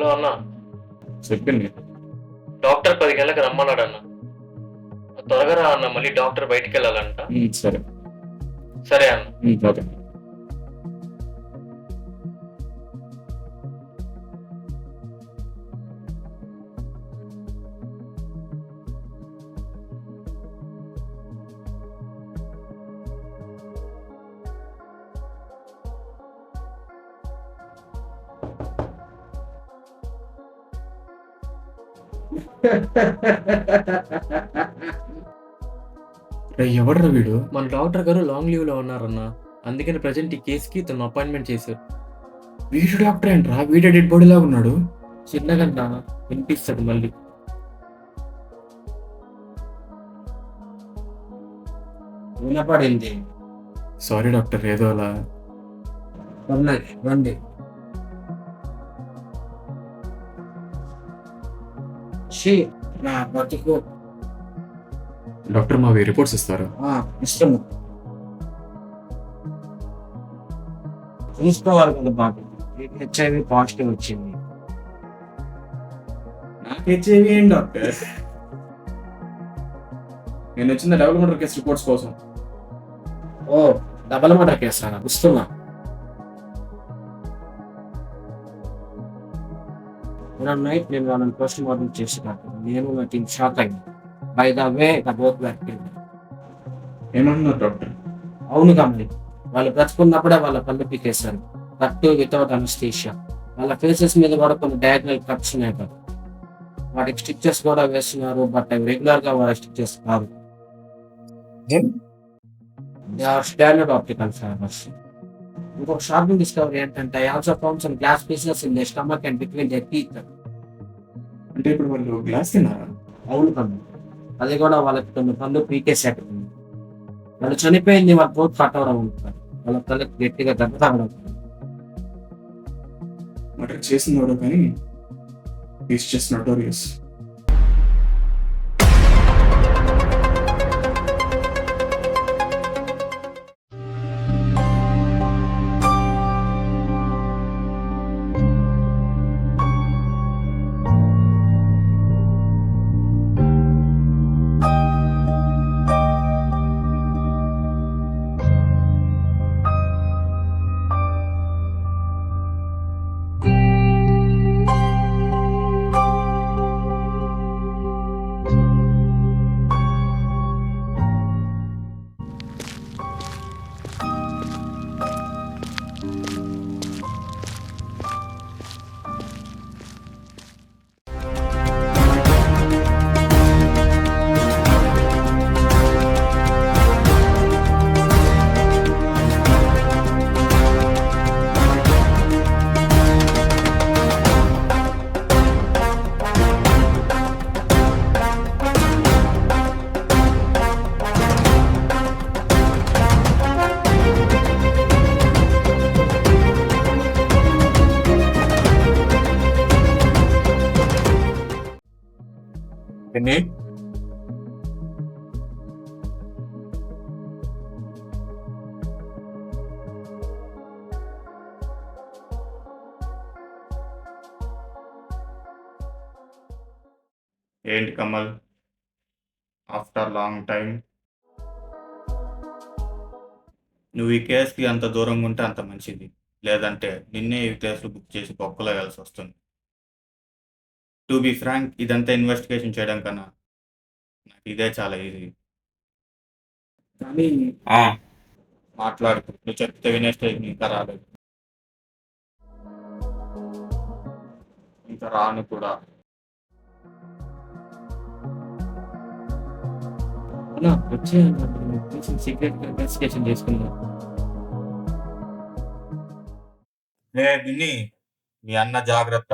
Hello అన్న, చెప్పింది. Doctor 10 గంటలకు రమ్మన్నాడు అన్న. త్వరగా రా అన్న, మళ్ళీ డాక్టర్ బయటికి వెళ్ళాలంట. సరే. సరే అన్న. ఓకే. ఎవర్రా వీడు? మన డాక్టర్ గారు లాంగ్ లీవ్ లో ఉన్నారన్న, అందుకని ప్రజెంట్ ఈ కేసుకి తను అపాయింట్మెంట్ చేశారు. వీడు డాక్టర్ ఏంట్రా? వీడే డెడ్ బాడీ లాగా ఉన్నాడు. చిన్నగా వినిపిస్తాడు మళ్ళీ. వినపడింది. సారీ డాక్టర్, ఏదో అలా. రండి. నా బతుకు డాక్టర్ మా రిపోర్ట్స్ ఇస్తారా? ఇష్టము చూసుకోవాలి కదా బాబు. హెచ్ఐవి పాజిటివ్ వచ్చింది. నాకు హెచ్ఐవి ఏంటి డాక్టర్? నేను వచ్చిన డబుల్ మర్డర్ కేసు రిపోర్ట్స్ కోసం. ఓ, డబల్ మర్డర్ కేసా? వస్తున్నా. నైట్ నేను వాళ్ళని పోస్ట్ మార్టం చేసినట్టు నేను నా టీం షాక్ అయింది. బై ద వే బోత్ ఏమన్నారు డాక్టర్? అవును కమలి, వాళ్ళు బ్రతుకున్నప్పుడే వాళ్ళ పళ్ళు పీకేశారు. కట్టు వితౌట్ అనస్థీషియా. వాళ్ళ ఫేసెస్ మీద కూడా కొన్ని డయాగ్నల్ కట్స్ ఉన్నాయి కదా, వాటికి స్టిచెస్ కూడా వేస్తున్నారు. బట్ అవి రెగ్యులర్ గా వాళ్ళ స్టిచెస్ కాదు. They are standard optical fibres. ఇంకొక షాకింగ్ డిస్కవరీ ఏంటంటే I also found some glass pieces in the stomach and between the teeth. అంటే ఇప్పుడు వాళ్ళు గ్లాస్ తిన్నారా? అవును కమలి, అది కూడా వాళ్ళకి కొన్ని పళ్ళు పీకేసేట్టు. వాళ్ళు చనిపోయింది వాళ్ళ తోటి కట్ అవడం ఉంటుంది, వాళ్ళ తల్లికి గట్టిగా దెబ్బ తాగడం. మర్డర్ చేసినవాడు కానీ ఈస్ జస్ట్ నోటోరియస్. ఏంటి కమల్, ఆఫ్టర్ లాంగ్ టైం నువ్వు ఈ కేసుకి అంత దూరంగా ఉంటే అంత మంచిది. లేదంటే నిన్నే ఈ కేసులు బుక్ చేసి బొక్కలో వేయాల్సి వస్తుంది. టు బి ఫ్రాంక్, ఇదంతా ఇన్వెస్టిగేషన్ చేయడం కన్నా నాకు ఇదే చాలా ఈజీ. కానీ మాట్లాడుతూ నువ్వు చెప్తే వినే స్టేజ్ ఇంకా రాలేదు, ఇంకా రాను కూడా. వచ్చే సీక్రెట్ ఇన్వెస్టిగేషన్ చేసుకుందాం. విని మీ అన్న జాగ్రత్త.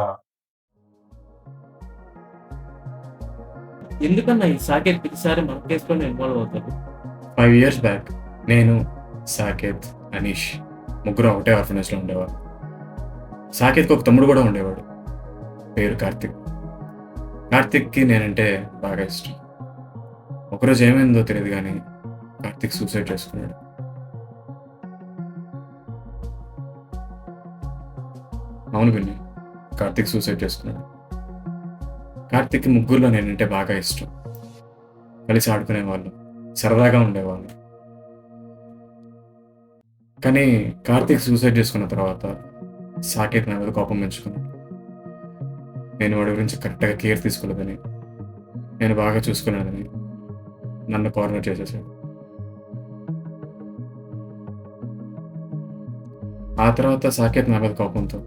ఎందుకన్నా ఈ సాకేత్ ప్రతిసారి మన కేసులోనే ఇన్వాల్వ్ అవుతారు? 5 years బ్యాక్ నేను, సాకేత్, అనీష్ ముగ్గురు ఒకటే ఆర్ఫనేజ్లో ఉండేవాడు. సాకేత్కి ఒక తమ్ముడు కూడా ఉండేవాడు, పేరు కార్తిక్. కార్తిక్కి నేనంటే బాగా ఇష్టం. ఒకరోజు ఏమైందో తెలియదు కానీ కార్తిక్ సూసైడ్ చేసుకున్నాడు. అవును విని, కార్తిక్ సూసైడ్ చేసుకున్నాడు. కార్తిక్కి ముగ్గురులో నేనంటే బాగా ఇష్టం. కలిసి ఆడుకునేవాళ్ళం, సరదాగా ఉండేవాళ్ళం. కానీ కార్తిక్ సూసైడ్ చేసుకున్న తర్వాత సాకేత్ నా మీద కోపం పెంచుకున్నాడు. నేను వాడి గురించి కరెక్ట్గా కేర్ తీసుకోలేదని, నేను బాగా చూసుకున్నానని నన్ను కార్నర్ చేసేసాడు. ఆ తర్వాత సాకేత్ నా మీద కోపంతో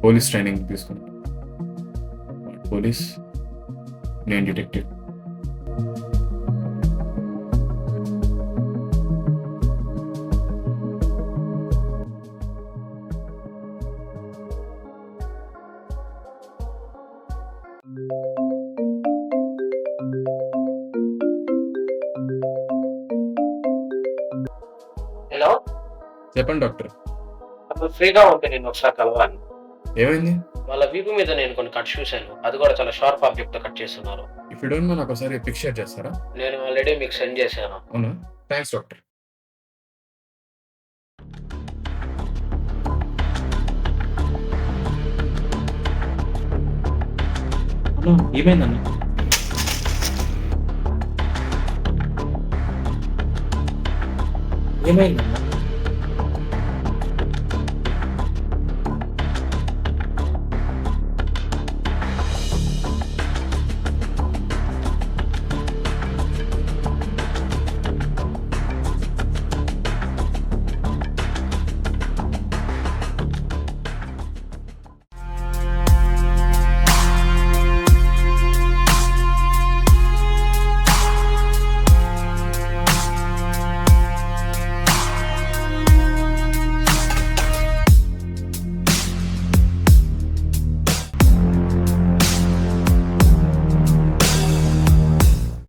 పోలీస్ ట్రైనింగ్ తీసుకున్నాడు. పోలీస్, నేను డిటెక్టివ్. హలో, చెప్పండి డాక్టర్, ఫ్రీగా ఉంటే నేను ఒకసారి కలవాలి. ఏమైంది? వాళ్ళ వీపు మీద నేను కొన్ని కట్ చూశాను, అది కూడా చాలా షార్ప్ ఆబ్జెక్ట్ తో కట్ చేస్తున్నారు. ఇఫ్ యూ డోంట్ మైండ్ నాకు ఒకసారి పిక్ షేర్ చేస్తారా? నేను ఆల్రెడీ మీకు సెండ్ చేశాను. అవునా, థ్యాంక్స్ డాక్టర్. ఏమైందన్న? ఏమైందన్న?